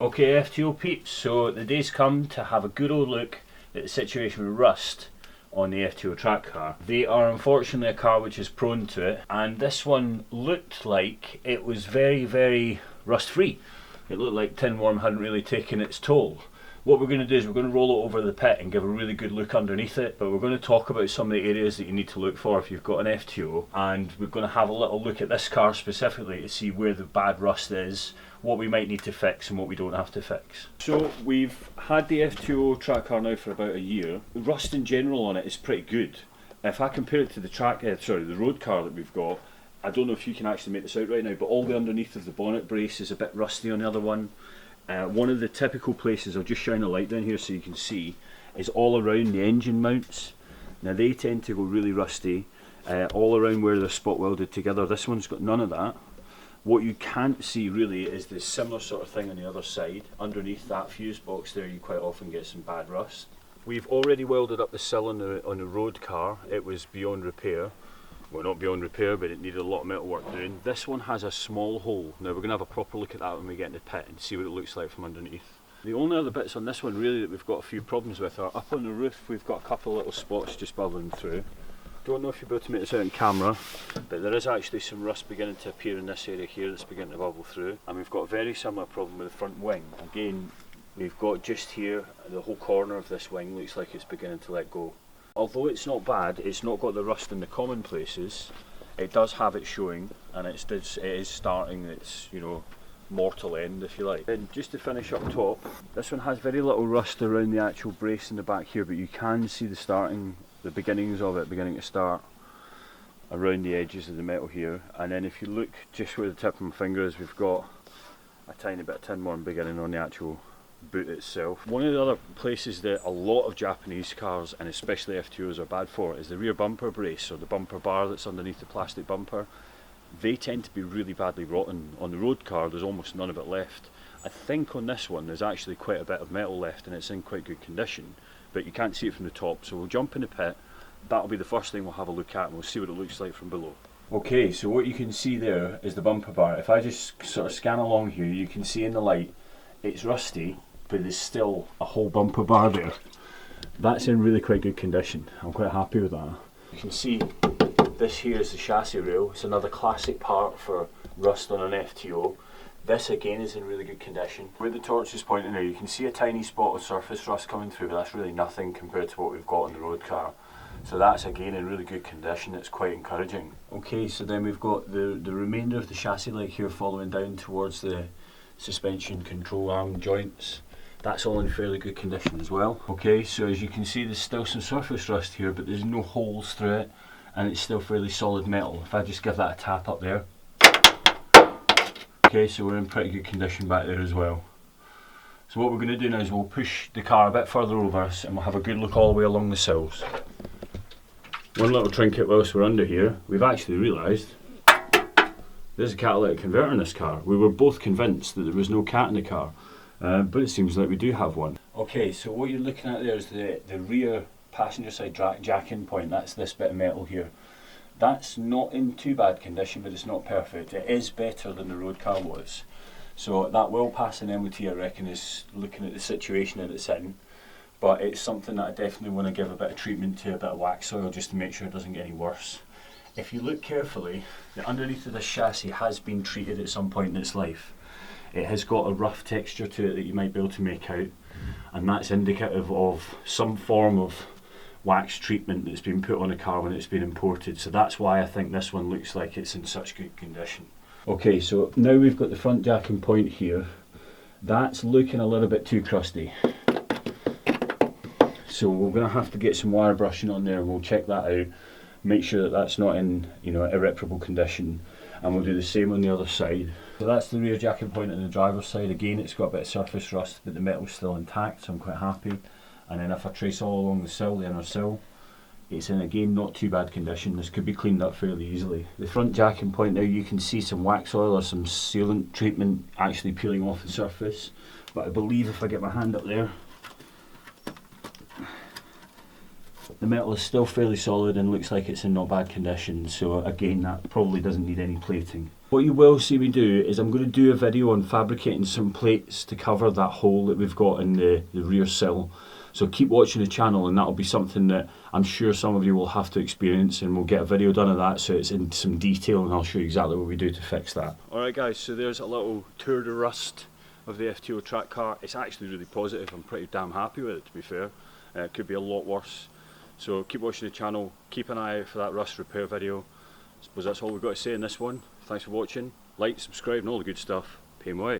Okay, FTO peeps, so the day's come to have a good old look at the situation with rust on the FTO track car. They are unfortunately a car which is prone to it, and this one looked like it was very rust free. It looked like tinworm hadn't really taken its toll. What we're going to do is we're going to roll it over the pit and give a really good look underneath it, but we're going to talk about some of the areas that you need to look for if you've got an FTO, and we're going to have a little look at this car specifically to see where the bad rust is, what we might need to fix and what we don't have to fix. So we've had the FTO track car now for about a year. The rust in general on it is pretty good. If I compare it to the road car that we've got, I don't know if you can actually make this out right now, but all the underneath of the bonnet brace is a bit rusty on the other one. One of the typical places, I'll just shine a light down here so you can see, is all around the engine mounts. Now they tend to go really rusty, all around where they're spot welded together. This one's got none of that. What you can't see really is this similar sort of thing on the other side. Underneath that fuse box there you quite often get some bad rust. We've already welded up the sill on the road car. It was beyond repair. Well, not beyond repair, but it needed a lot of metal work doing. This one has a small hole. Now we're going to have a proper look at that when we get in the pit and see what it looks like from underneath. The only other bits on this one really that we've got a few problems with are up on the roof. We've got a couple of little spots just bubbling through. Don't know if you'll be able to make this out on camera, but there is actually some rust beginning to appear in this area here that's beginning to bubble through. And we've got a very similar problem with the front wing. Again, we've got just here, the whole corner of this wing looks like it's beginning to let go. Although it's not bad, it's not got the rust in the common places, it does have it showing, and it is starting its, mortal end, if you like. And just to finish up top, this one has very little rust around the actual brace in the back here, but you can see the beginnings of it beginning to start around the edges of the metal here. And then if you look just where the tip of my finger is, we've got a tiny bit of tinworm beginning on the actual boot itself. One of the other places that a lot of Japanese cars, and especially FTOs, are bad for is the rear bumper brace, or the bumper bar that's underneath the plastic bumper. They tend to be really badly rotten. On the road car there's almost none of it left. I think on this one there's actually quite a bit of metal left and it's in quite good condition, but you can't see it from the top, so we'll jump in the pit. That'll be the first thing we'll have a look at and we'll see what it looks like from below. Okay, so what you can see there is the bumper bar. If I just sort of scan along here, you can see in the light it's rusty, but there's still a whole bumper bar there. That's in really quite good condition. I'm quite happy with that. You can see this here is the chassis rail. It's another classic part for rust on an FTO. This again is in really good condition. Where the Torx is pointing now, you can see a tiny spot of surface rust coming through, but that's really nothing compared to what we've got on the road car. So that's again in really good condition. It's quite encouraging. Okay, so then we've got the remainder of the chassis leg here following down towards the suspension control arm joints. That's all in fairly good condition as well. Okay, so as you can see there's still some surface rust here, but there's no holes through it and it's still fairly solid metal. If I just give that a tap up there. Okay, so we're in pretty good condition back there as well. So what we're going to do now is we'll push the car a bit further over us and we'll have a good look all the way along the sills. One little trinket whilst we're under here, we've actually realised there's a catalytic converter in this car. We were both convinced that there was no cat in the car, but it seems like we do have one. Okay, so what you're looking at there is the rear passenger side jack-in point. That's this bit of metal here. That's not in too bad condition, but it's not perfect. It is better than the road car was. So that will pass an MOT, I reckon, is looking at the situation that it's in. But it's something that I definitely want to give a bit of treatment to, a bit of wax oil, just to make sure it doesn't get any worse. If you look carefully, the underneath of this chassis has been treated at some point in its life. It has got a rough texture to it that you might be able to make out, and that's indicative of some form of wax treatment that's been put on a car when it's been imported. So that's why I think this one looks like it's in such good condition. Okay, so now we've got the front jacking point here. That's looking a little bit too crusty. So we're going to have to get some wire brushing on there and we'll check that out. Make sure that that's not in irreparable condition, and we'll do the same on the other side. So that's the rear jacking point on the driver's side. Again, it's got a bit of surface rust, but the metal's still intact, so I'm quite happy. And then if I trace all along the sill, the inner sill, it's in again not too bad condition. This could be cleaned up fairly easily. The front jacking point now, you can see some wax oil or some sealant treatment actually peeling off the surface, but I believe if I get my hand up there, the metal is still fairly solid and looks like it's in not bad condition, so again that probably doesn't need any plating. What you will see me do is I'm going to do a video on fabricating some plates to cover that hole that we've got in the rear sill. So keep watching the channel, and that'll be something that I'm sure some of you will have to experience, and we'll get a video done of that so it's in some detail, and I'll show you exactly what we do to fix that. Alright guys, so there's a little tour de rust of the FTO track car. It's actually really positive. I'm pretty damn happy with it, to be fair. It could be a lot worse. So keep watching the channel, keep an eye out for that rust repair video. I suppose that's all we've got to say in this one. Thanks for watching. Like, subscribe and all the good stuff. Pay 'em away.